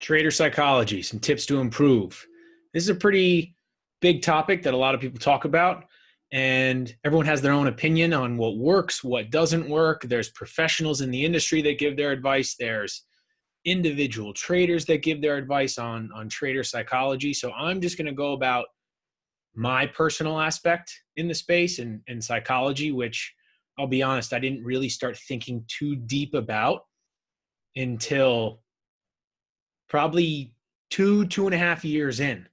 Trader psychology, some tips to improve. This is a pretty big topic that a lot of people talk about, and everyone has their own opinion on what works, what doesn't work. There's professionals in the industry that give their advice. There's individual traders that give their advice on trader psychology. So I'm just going to go about my personal aspect in the space and psychology, which I'll be honest, I didn't really start thinking too deep about until probably 2.5 years in.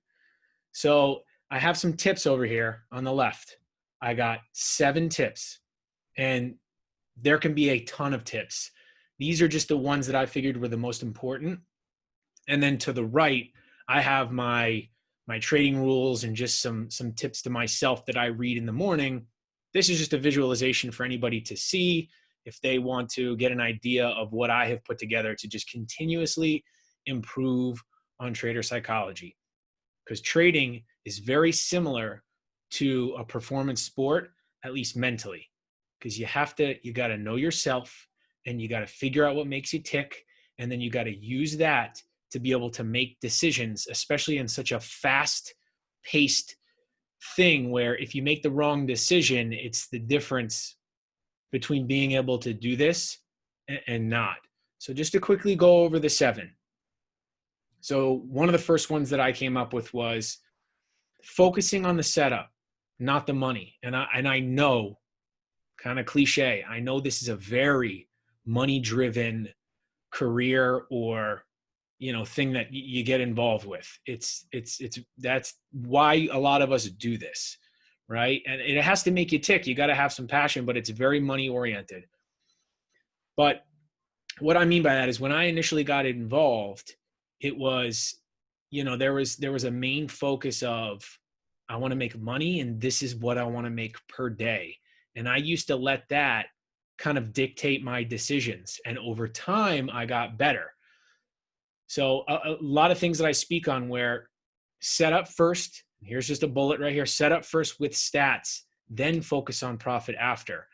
So I have some tips over here on the left. I got 7 tips, and there can be a ton of tips. These are just the ones that I figured were the most important. And then to the right, I have my trading rules and just some tips to myself that I read in the morning. This is just a visualization for anybody to see if they want to get an idea of what I have put together to just continuously improve on trader psychology. Because trading is very similar to a performance sport, at least mentally. Because you got to know yourself, and you got to figure out what makes you tick. And then you got to use that to be able to make decisions, especially in such a fast paced thing where if you make the wrong decision, it's the difference between being able to do this and not. So just to quickly go over the 7. So one of the first ones that I came up with was focusing on the setup, not the money. And I know, kind of cliche, I know this is a very money-driven career or thing that you get involved with. That's why a lot of us do this, right? And it has to make you tick. You got to have some passion, but it's very money-oriented. But what I mean by that is when I initially got involved, it was, there was a main focus of, I want to make money and this is what I want to make per day. And I used to let that kind of dictate my decisions. And over time, I got better. So a lot of things that I speak on where set up first, here's just a bullet right here, set up first with stats, then focus on profit after.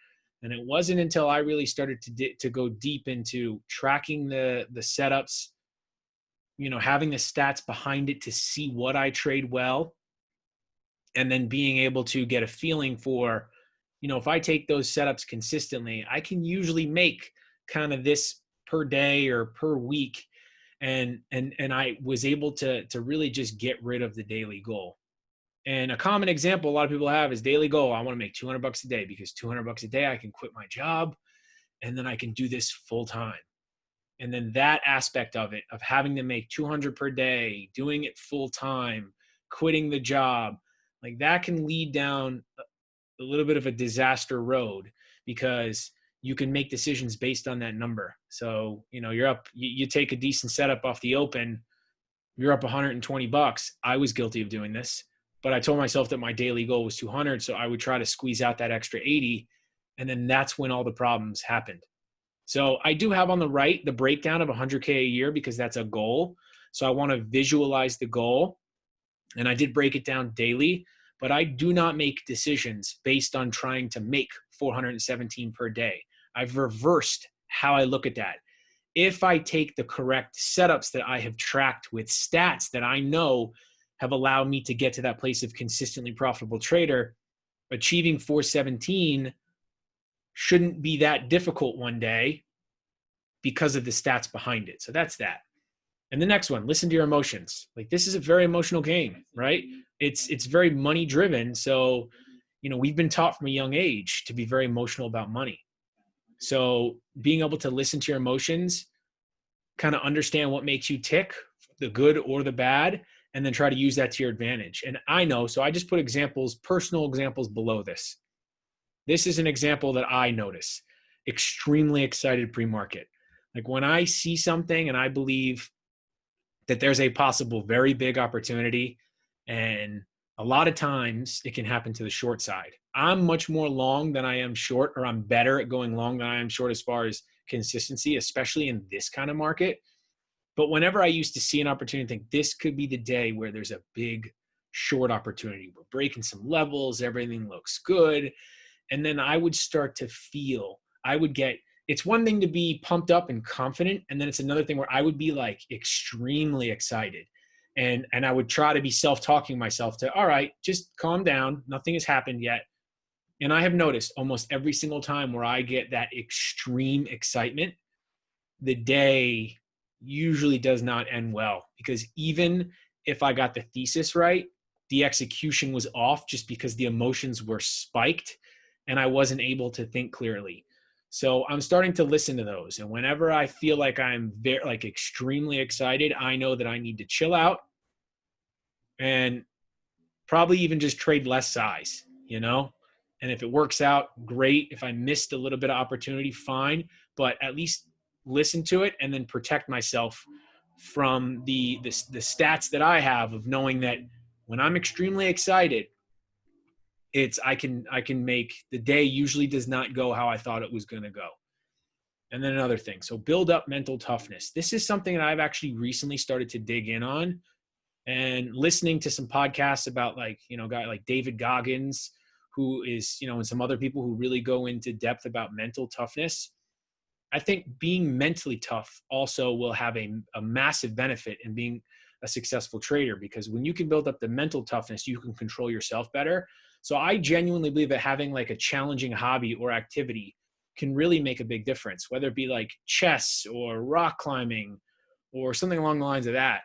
And it wasn't until I really started to go deep into tracking the setups, having the stats behind it to see what I trade well, and then being able to get a feeling for, if I take those setups consistently, I can usually make kind of this per day or per week. And I was able to really just get rid of the daily goal. And a common example a lot of people have is daily goal. I want to make $200 a day because $200 a day, I can quit my job and then I can do this full time. And then that aspect of it, of having to make 200 per day, doing it full time, quitting the job, like that can lead down a little bit of a disaster road because you can make decisions based on that number. So, you're up, you take a decent setup off the open, you're up $120. I was guilty of doing this, but I told myself that my daily goal was 200. So I would try to squeeze out that extra 80. And then that's when all the problems happened. So I do have on the right, the breakdown of 100K a year because that's a goal. So I want to visualize the goal. And I did break it down daily, but I do not make decisions based on trying to make 417 per day. I've reversed how I look at that. If I take the correct setups that I have tracked with stats that I know have allowed me to get to that place of consistently profitable trader, achieving 417 shouldn't be that difficult one day because of the stats behind it. So that's that. And the next one, listen to your emotions. Like this is a very emotional game, right? It's very money driven. So, we've been taught from a young age to be very emotional about money. So being able to listen to your emotions, kind of understand what makes you tick, the good or the bad, and then try to use that to your advantage. And I know, so I just put examples, personal examples below this. This is an example that I notice. Extremely excited pre-market. Like when I see something and I believe that there's a possible very big opportunity, and a lot of times it can happen to the short side. I'm much more long than I am short, or I'm better at going long than I am short as far as consistency, especially in this kind of market. But whenever I used to see an opportunity, think this could be the day where there's a big short opportunity. We're breaking some levels, everything looks good. And then I would start to feel, I would get it's one thing to be pumped up and confident, and then it's another thing where I would be like extremely excited. And I would try to be self-talking myself to, all right, just calm down. Nothing has happened yet. And I have noticed almost every single time where I get that extreme excitement, the day usually does not end well, because even if I got the thesis right, the execution was off just because the emotions were spiked and I wasn't able to think clearly. So I'm starting to listen to those. And whenever I feel like I'm very, like extremely excited, I know that I need to chill out and probably even just trade less size, you know? And if it works out, great. If I missed a little bit of opportunity, fine. But at least listen to it and then protect myself from the stats that I have of knowing that when I'm extremely excited, it's I can make the day usually does not go how I thought it was going to go. And then another thing, so build up mental toughness. This is something that I've actually recently started to dig in on, and listening to some podcasts about, like, you know, guy like David Goggins, who is, you know, and some other people who really go into depth about mental toughness. I think being mentally tough also will have a massive benefit in being a successful trader, because when you can build up the mental toughness, you can control yourself better. So I genuinely believe that having like a challenging hobby or activity can really make a big difference, whether it be like chess or rock climbing or something along the lines of that,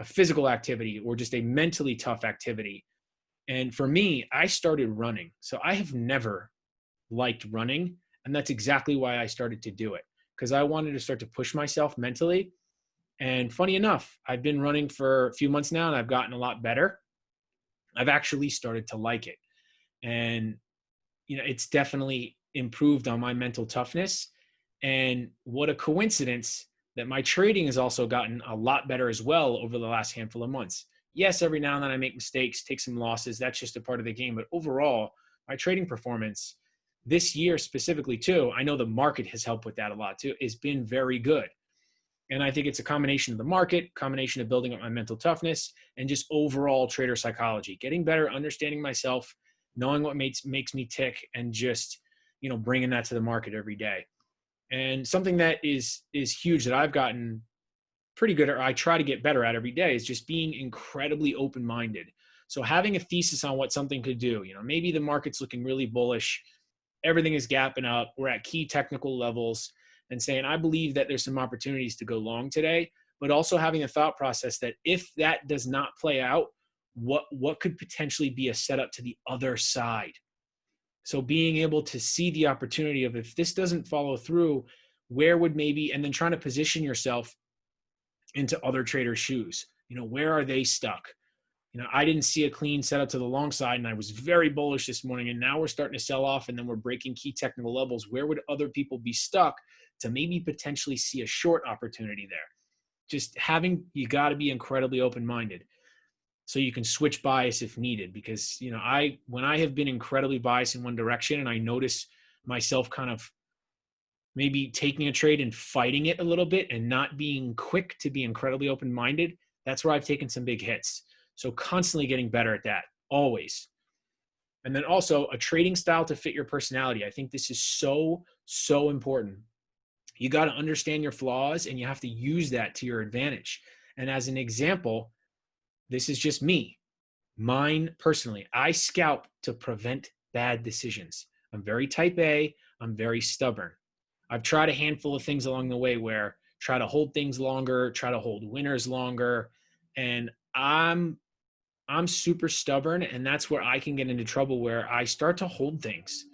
a physical activity or just a mentally tough activity. And for me, I started running. So I have never liked running. And that's exactly why I started to do it, because I wanted to start to push myself mentally. And funny enough, I've been running for a few months now and I've gotten a lot better. I've actually started to like it. And, you know, it's definitely improved on my mental toughness. And what a coincidence that my trading has also gotten a lot better as well over the last handful of months. Yes, every now and then I make mistakes, take some losses. That's just a part of the game. But overall, my trading performance this year specifically too, I know the market has helped with that a lot too, has been very good. And I think it's a combination of the market, combination of building up my mental toughness, and just overall trader psychology, getting better, understanding myself, knowing what makes me tick, and just, you know, bringing that to the market every day. And something that is huge that I've gotten pretty good at, or I try to get better at every day, is just being incredibly open-minded. So having a thesis on what something could do, you know, maybe the market's looking really bullish, everything is gapping up, we're at key technical levels, and saying, I believe that there's some opportunities to go long today, but also having a thought process that if that does not play out, what could potentially be a setup to the other side. So being able to see the opportunity of, if this doesn't follow through, where would maybe, and then trying to position yourself into other traders' shoes. You know, where are they stuck? You know, I didn't see a clean setup to the long side and I was very bullish this morning, and now we're starting to sell off and then we're breaking key technical levels. Where would other people be stuck to maybe potentially see a short opportunity there? Just having, you got to be incredibly open-minded so you can switch bias if needed. Because, you know, when I have been incredibly biased in one direction and I notice myself kind of maybe taking a trade and fighting it a little bit and not being quick to be incredibly open-minded, that's where I've taken some big hits. So constantly getting better at that, always. And then also a trading style to fit your personality. I think this is so, so important. You got to understand your flaws and you have to use that to your advantage. And as an example, this is just me, mine personally. I scalp to prevent bad decisions. I'm very type A. I'm very stubborn. I've tried a handful of things along the way where try to hold things longer, try to hold winners longer. And I'm super stubborn, and that's where I can get into trouble, where I start to hold things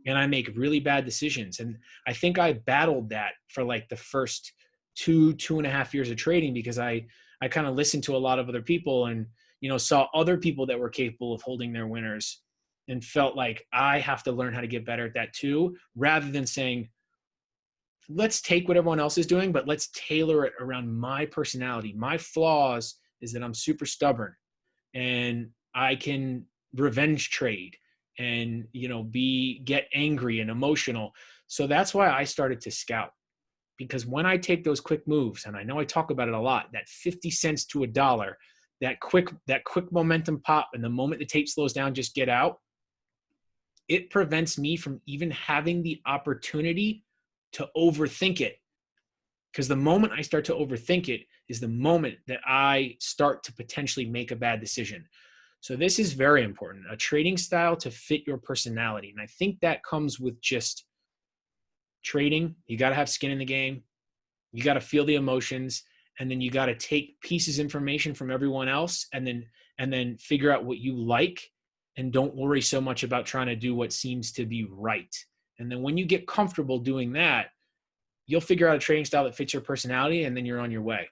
and I make really bad decisions. And I think I battled that for like the first 2.5 years of trading, because I kind of listened to a lot of other people and, you know, saw other people that were capable of holding their winners and felt like I have to learn how to get better at that too, rather than saying, let's take what everyone else is doing, but let's tailor it around my personality. My flaws is that I'm super stubborn and I can revenge trade and, you know, get angry and emotional. So that's why I started to scout, because when I take those quick moves, and I know I talk about it a lot, that 50 cents to $1, that quick momentum pop, and the moment the tape slows down, just get out. It prevents me from even having the opportunity to overthink it. Because the moment I start to overthink it is the moment that I start to potentially make a bad decision. So this is very important, a trading style to fit your personality. And I think that comes with just trading. You got to have skin in the game. You got to feel the emotions, and then you got to take pieces of information from everyone else and then figure out what you like, and don't worry so much about trying to do what seems to be right. And then when you get comfortable doing that, you'll figure out a trading style that fits your personality, and then you're on your way.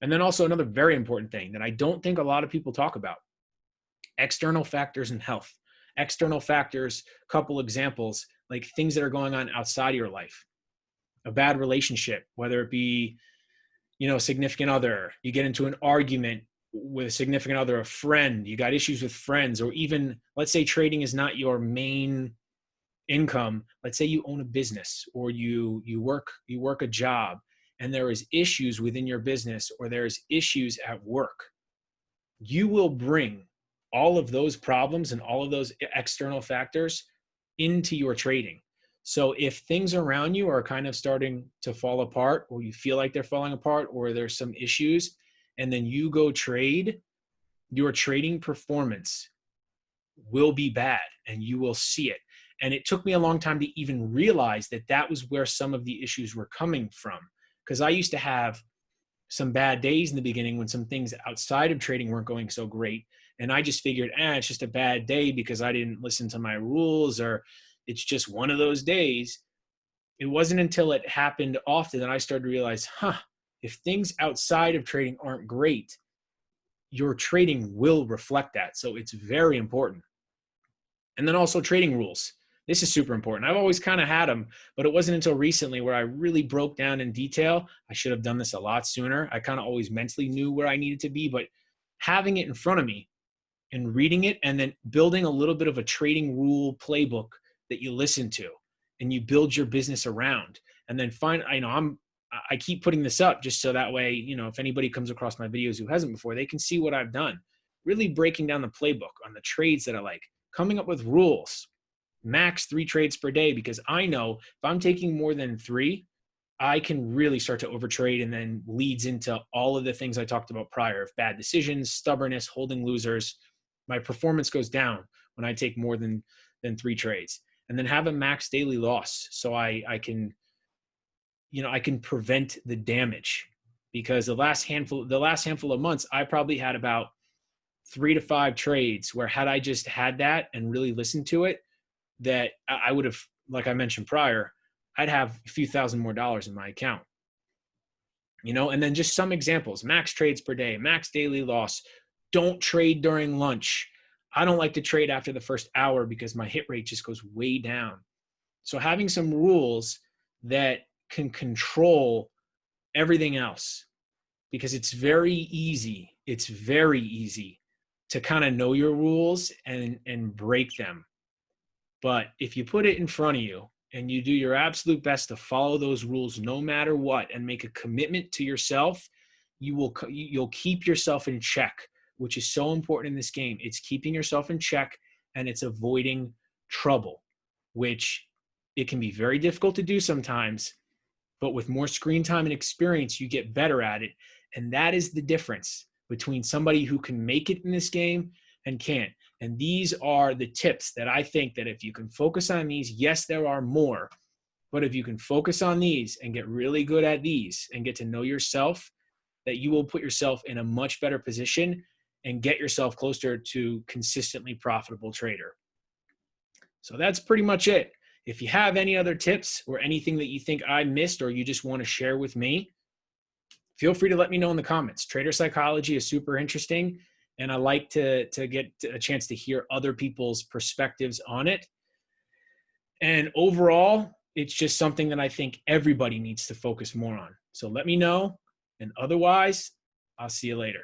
And then also another very important thing that I don't think a lot of people talk about, external factors in health. External factors, couple examples, like things that are going on outside of your life. A bad relationship, whether it be, a significant other, you get into an argument with a significant other, a friend, you got issues with friends, or even, let's say trading is not your main income. Let's say you own a business, or you work a job, and there is issues within your business, or there's issues at work. You will bring all of those problems and all of those external factors into your trading. So if things around you are kind of starting to fall apart, or you feel like they're falling apart, or there's some issues, and then you go trade, your trading performance will be bad, and you will see it. And it took me a long time to even realize that that was where some of the issues were coming from. Because I used to have some bad days in the beginning when some things outside of trading weren't going so great. And I just figured, it's just a bad day because I didn't listen to my rules, or it's just one of those days. It wasn't until it happened often that I started to realize, if things outside of trading aren't great, your trading will reflect that. So it's very important. And then also trading rules. This is super important. I've always kind of had them, but it wasn't until recently where I really broke down in detail. I should have done this a lot sooner. I kind of always mentally knew where I needed to be, but having it in front of me and reading it, and then building a little bit of a trading rule playbook that you listen to and you build your business around, and then I keep putting this up just so that way, if anybody comes across my videos who hasn't before, they can see what I've done. Really breaking down the playbook on the trades that I like, coming up with rules, max 3 trades per day, because I know if I'm taking more than 3, I can really start to overtrade, and then leads into all of the things I talked about prior, of bad decisions, stubbornness, holding losers. My performance goes down when I take more than 3 trades. And then have a max daily loss, so I can prevent the damage. Because the last handful of months, I probably had about 3 to 5 trades where, had I just had that and really listened to it, that I would have, like I mentioned prior, I'd have a few thousand more dollars in my account. And then just some examples: max trades per day, max daily loss, don't trade during lunch. I don't like to trade after the first hour because my hit rate just goes way down. So having some rules that can control everything else, because it's very easy to kind of know your rules and break them. But if you put it in front of you and you do your absolute best to follow those rules no matter what, and make a commitment to yourself, you'll keep yourself in check, which is so important in this game. It's keeping yourself in check, and it's avoiding trouble, which it can be very difficult to do sometimes, but with more screen time and experience, you get better at it. And that is the difference between somebody who can make it in this game and can't. And these are the tips that I think that if you can focus on these, yes, there are more, but if you can focus on these and get really good at these and get to know yourself, that you will put yourself in a much better position and get yourself closer to consistently profitable trader. So that's pretty much it. If you have any other tips or anything that you think I missed, or you just want to share with me, feel free to let me know in the comments. Trader psychology is super interesting, and I like to get a chance to hear other people's perspectives on it. And overall, it's just something that I think everybody needs to focus more on. So let me know, and otherwise, I'll see you later.